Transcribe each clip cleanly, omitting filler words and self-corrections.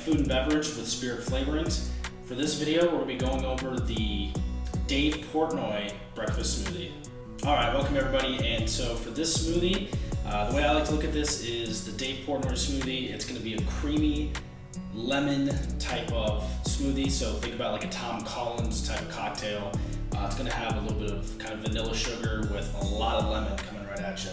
food and beverage with spirit flavorings. For this video, we're going to be going over the Dave Portnoy breakfast smoothie. Alright, welcome everybody, and so for this smoothie, the way I like to look at this is the Dave Portnoy smoothie. It's going to be a creamy lemon type of smoothie, so think about like a Tom Collins type of cocktail. It's going to have a little bit of kind of vanilla sugar with a lot of lemon coming right at you.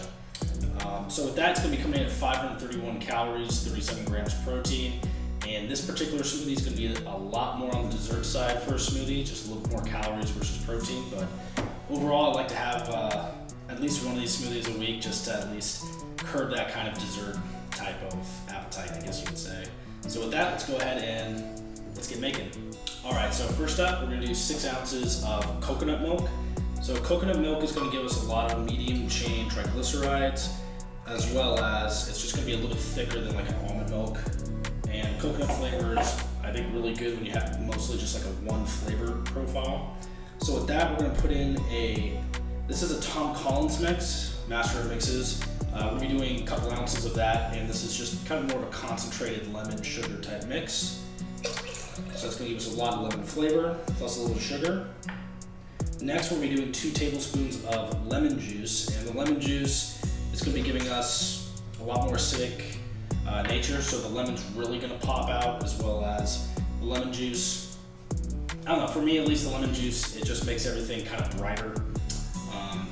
So with that, it's going to be coming in at 531 calories, 37 grams protein, and this particular smoothie is going to be a lot more on the dessert side for a smoothie, just a little more calories versus protein, but overall I'd like to have at least one of these smoothies a week just to at least curb that kind of dessert type of appetite, I guess you could say. So with that, let's go ahead and let's get making. Alright, so first up, we're going to do 6 ounces of coconut milk. So coconut milk is going to give us a lot of medium chain triglycerides, as well as it's just going to be a little bit thicker than like an almond milk. And coconut flavor is, I think, really good when you have mostly just like a one flavor profile. So with that, we're going to put in this is a Tom Collins mix, master of mixes. We're going to be doing a couple ounces of that, and this is just kind of more of a concentrated lemon sugar type mix. So it's going to give us a lot of lemon flavor, plus a little sugar. Next, we're going to be doing 2 tablespoons of lemon juice, and the lemon juice is going to be giving us a lot more acidic nature, so the lemon's really going to pop out, as well as the lemon juice. I don't know, for me at least, the lemon juice, it just makes everything kind of brighter,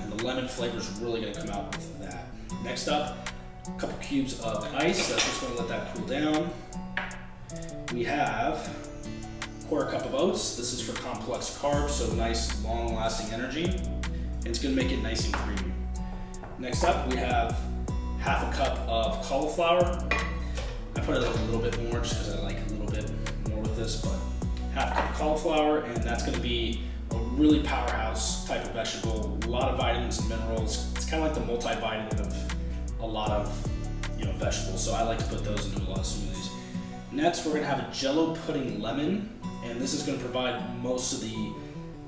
and the lemon flavor is really going to come out with that. Next up, a couple cubes of ice. That's just going to let that cool down. We have a 1/4 cup of oats. This is for complex carbs, so nice long-lasting energy. And it's going to make it nice and creamy. Next up, we have 1/2 cup of cauliflower. I put it a little bit more just because I like a little bit more with this, but 1/2 cup of cauliflower, and that's going to be a really powerhouse type of vegetable. A lot of vitamins and minerals. It's kind of like the multivitamin of a lot of vegetables, so I like to put those into a lot of smoothies. Next, we're going to have a Jello pudding lemon, and this is going to provide most of the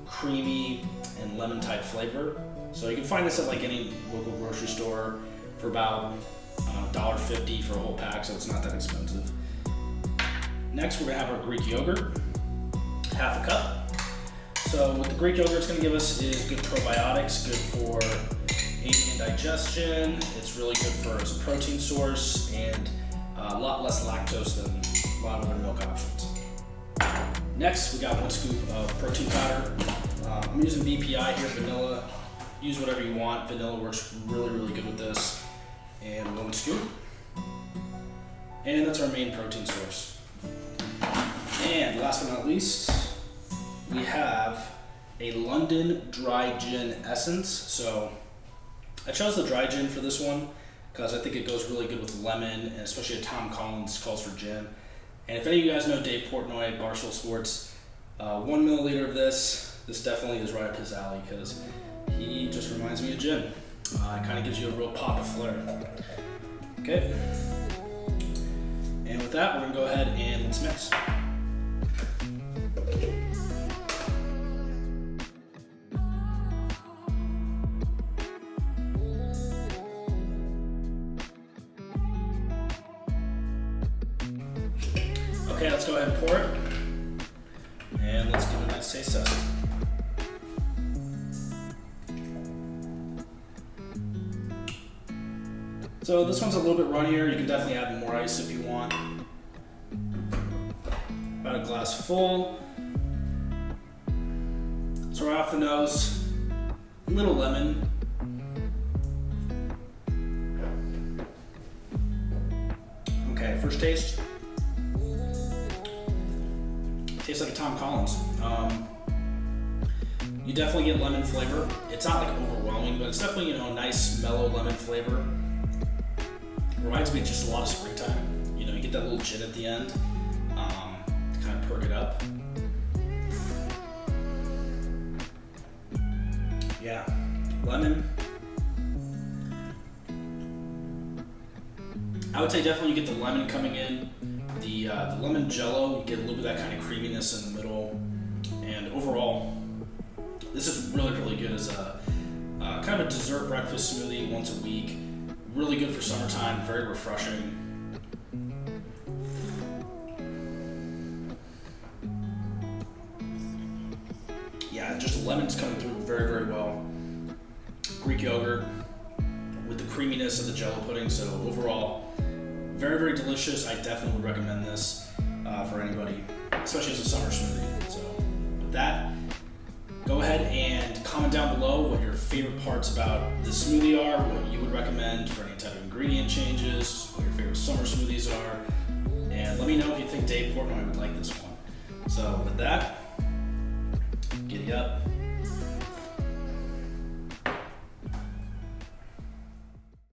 creamy and lemon type flavor. So you can find this at like any local grocery store for about $1.50 for a whole pack, so it's not that expensive. Next, we're going to have our Greek yogurt, 1/2 cup. So what the Greek yogurt is going to give us is good probiotics, good for aiding in digestion. It's really good for as a protein source, and a lot less lactose than a lot of other milk options. Next, we got 1 scoop of protein powder. I'm using BPI here, vanilla. Use whatever you want. Vanilla works really, really good with this. And 1 scoop. And that's our main protein source. And last but not least, we have a London dry gin essence. So I chose the dry gin for this one because I think it goes really good with lemon, and especially a Tom Collins calls for gin. And if any of you guys know Dave Portnoy, Barstool Sports, 1 milliliter of this definitely is right up his alley because he just reminds me of gin. It kind of gives you a real pop of flair. Okay. And with that, we're going to go ahead and let's mix. Okay, let's go ahead and pour it, and let's give it a nice taste test. So this one's a little bit runnier. You can definitely add more ice if you want. About a glass full. So right off the nose, a little lemon. Okay, first taste. Tastes like a Tom Collins. You definitely get lemon flavor. It's not like overwhelming, but it's definitely a nice mellow lemon flavor. Reminds me of just a lot of springtime. You get that little gin at the end to kind of perk it up. Yeah, lemon. I would say definitely you get the lemon coming in. The lemon Jello, you get a little bit of that kind of creaminess in the middle, and overall, this is really, really good as a kind of a dessert breakfast smoothie once a week. Really good for summertime, very refreshing. Yeah, just lemon's coming through very, very well. Greek yogurt with the creaminess of the Jello pudding. So overall, very, very delicious. I definitely would recommend this for anybody, especially as a summer smoothie. So with that, go ahead and comment down below what your favorite parts about the smoothie are, what you would recommend for any type of ingredient changes, what your favorite summer smoothies are, and let me know if you think Dave Portnoy would like this one. So with that, giddy up.